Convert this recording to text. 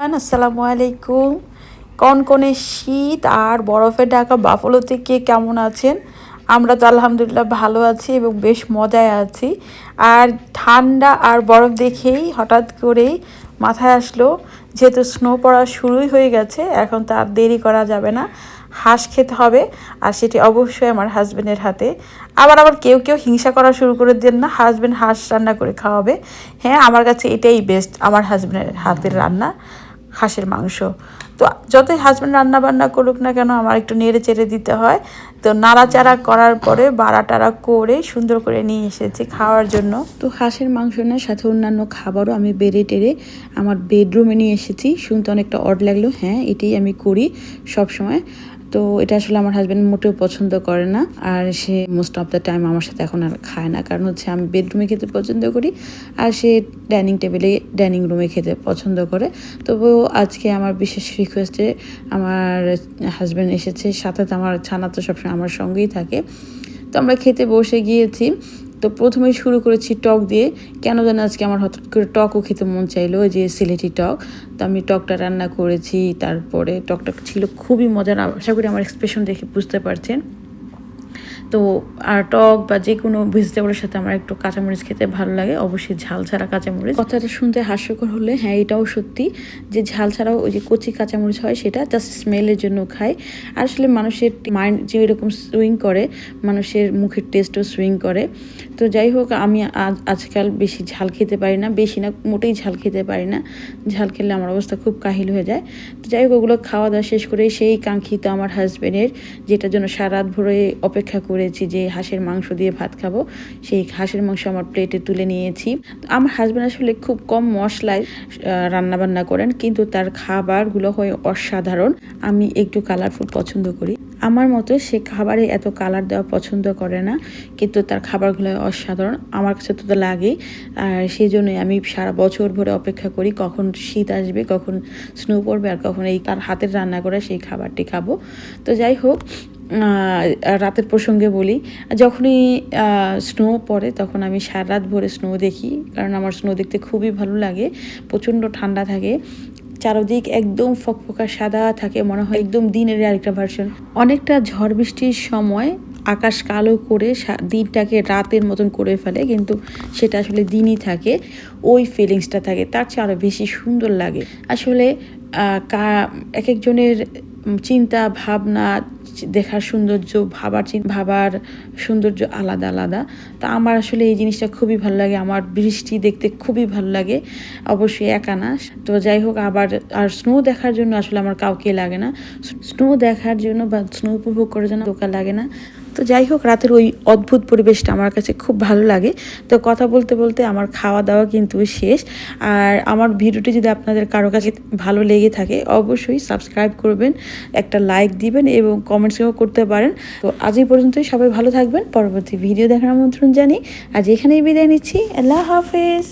আসসালামু আলাইকুম। কনকনে শীত আর বরফে ঢাকা বাফলোতে কে কেমন আছেন? আমরা তো আলহামদুলিল্লাহ ভালো আছি এবং বেশ মজায় আছি। আর ঠান্ডা আর বরফ দেখেই হঠাৎ করেই মাথায় আসলো, যেহেতু স্নো পড়া শুরুই হয়ে গেছে, এখন তো আর দেরি করা যাবে না, হাঁস খেতে হবে। আর সেটি অবশ্যই আমার হাজব্যান্ডের হাতে। আবার কেউ কেউ হিংসা করা শুরু করে দেন না, হাজব্যান্ড হাঁস রান্না করে খাওয়াবে। হ্যাঁ, আমার কাছে এটাই বেস্ট, আমার হাজব্যান্ডের হাতের রান্না হাঁসের মাংস। তো যতই হাজব্যান্ড রান্না বান্না করুক না কেন, আমার একটু নেড়ে চেড়ে দিতে হয়। তো নাড়াচাড়া করার পরে বাড়া টাড়া করে সুন্দর করে নিয়ে এসেছি খাওয়ার জন্য। তো হাঁসের মাংস না, সাথে অন্যান্য খাবারও আমি বেড়ে টেড়ে আমার বেডরুমে নিয়ে এসেছি। শুনতে অনেকটা অড লাগলো, হ্যাঁ এটাই আমি করি সব সময়। তো এটা আসলে আমার হাজব্যান্ড মোটেও পছন্দ করে না, আর সে মোস্ট অফ দ্য টাইম আমার সাথে এখন আর খায় না, কারণ হচ্ছে আমি বেডরুমে খেতে পছন্দ করি আর সে ডাইনিং রুমে খেতে পছন্দ করে। তবুও আজকে আমার বিশেষ রিকোয়েস্টে আমার হাজব্যান্ড এসেছে, সাথে আমার ছানা তো সবসময় আমার সঙ্গেই থাকে। তো আমরা খেতে বসে গিয়েছি। তো প্রথমেই শুরু করেছি টক দিয়ে। কেন জানি আজকে আমার হঠাৎ করে টকও খেতে মন চাইলো, যে সিলেটি টক। তো আমি টকটা রান্না করেছি, তারপরে টকটা ছিল খুবই মজার। আশা করি আমার এক্সপ্রেশন দেখে বুঝতে পারছেন। তো আর টক বা যে কোনো ভেজিটেবলের সাথে আমার একটু কাঁচামরিচ খেতে ভালো লাগে, অবশ্যই ঝাল ছাড়া কাঁচামরিচ। কথাটা শুনতে হাস্যকর হলে হ্যাঁ এটাও সত্যি, যে ঝাল ছাড়াও ওই যে কচি কাঁচামরিচ হয় সেটা জাস্ট স্মেলের জন্য খাই। আর আসলে মানুষের মাইন্ড যে এরকম সুইং করে, মানুষের মুখের টেস্টও সুইং করে। তো যাই হোক, আমি আজকাল বেশি ঝাল খেতে পারি না, বেশি না মোটেই ঝাল খেতে পারি না। ঝাল খেলে আমার অবস্থা খুব কাহিল হয়ে যায়। তো যাই হোক, ওগুলো খাওয়া দাওয়া শেষ করে সেই কাঙ্ক্ষিত আমার হাজব্যান্ডের, যেটার জন্য সারা রাত ভরে অপেক্ষা করেছি যে হাঁসের মাংস দিয়ে ভাত খাবো, সেই হাঁসের মাংস আমার প্লেটে তুলে নিয়েছি। আমার হাজব্যান্ড আসলে খুব কম মশলায় রান্নাবান্না করেন, কিন্তু তার খাবারগুলো হয় অসাধারণ। আমি একটু কালারফুল পছন্দ করি, আমার মতো সে খাবারে এত কালার দেওয়া পছন্দ করে না, কিন্তু তার খাবারগুলো অসাধারণ, আমার কাছে তো লাগেই। আর সেই জন্যই আমি সারা বছর ভরে অপেক্ষা করি কখন শীত আসবে, কখন স্নো পড়বে, আর কখন এই তার হাতের রান্না করা সেই খাবারটি খাবো। তো যাই হোক, রাতের প্রসঙ্গে বলি, যখনই স্নো পড়ে তখন আমি সারা রাত ভরে স্নো দেখি, কারণ আমার স্নো দেখতে খুবই ভালো লাগে। প্রচণ্ড ঠান্ডা থাকে, চারদিক একদম ফকফকা সাদা থাকে, মনে হয় একদম দিনের আরেকটা ভার্সন। অনেকটা ঝড় বৃষ্টির সময় আকাশ কালো করে দিনটাকে রাতের মতন করে ফেলে, কিন্তু সেটা আসলে দিনই থাকে, ওই ফিলিংসটা থাকে, তার চেয়ে আরও বেশি সুন্দর লাগে। আসলে এক একজনের চিন্তা ভাবনা, দেখার সৌন্দর্য, ভাবার সৌন্দর্য আলাদা আলাদা। তা আমার আসলে এই জিনিসটা খুবই ভালো লাগে, আমার বৃষ্টি দেখতে খুবই ভালো লাগে, অবশ্যই একা না। তো যাই হোক, আর স্নো দেখার জন্য আসলে আমার কাউকে লাগে না, স্নো দেখার জন্য বা স্নো উপভোগ করার জন্য দোকান লাগে না। তো যাই হোক, রাতের ওই অদ্ভুত পরিবেশটা আমার কাছে খুব ভালো লাগে। তো কথা বলতে বলতে আমার খাওয়া দাওয়া কিন্তু শেষ। আর আমার ভিডিওটি যদি আপনাদের কারো কাছে ভালো লেগে থাকে, অবশ্যই সাবস্ক্রাইব করবেন, একটা লাইক দিবেন এবং কমেন্টসও করতে পারেন। তো আজ এই পর্যন্তই, সবাই ভালো থাকবেন, পরবর্তী ভিডিও দেখার আমন্ত্রণ জানি। আজ এখানেই বিদায় নিচ্ছি, আল্লাহ হাফেজ।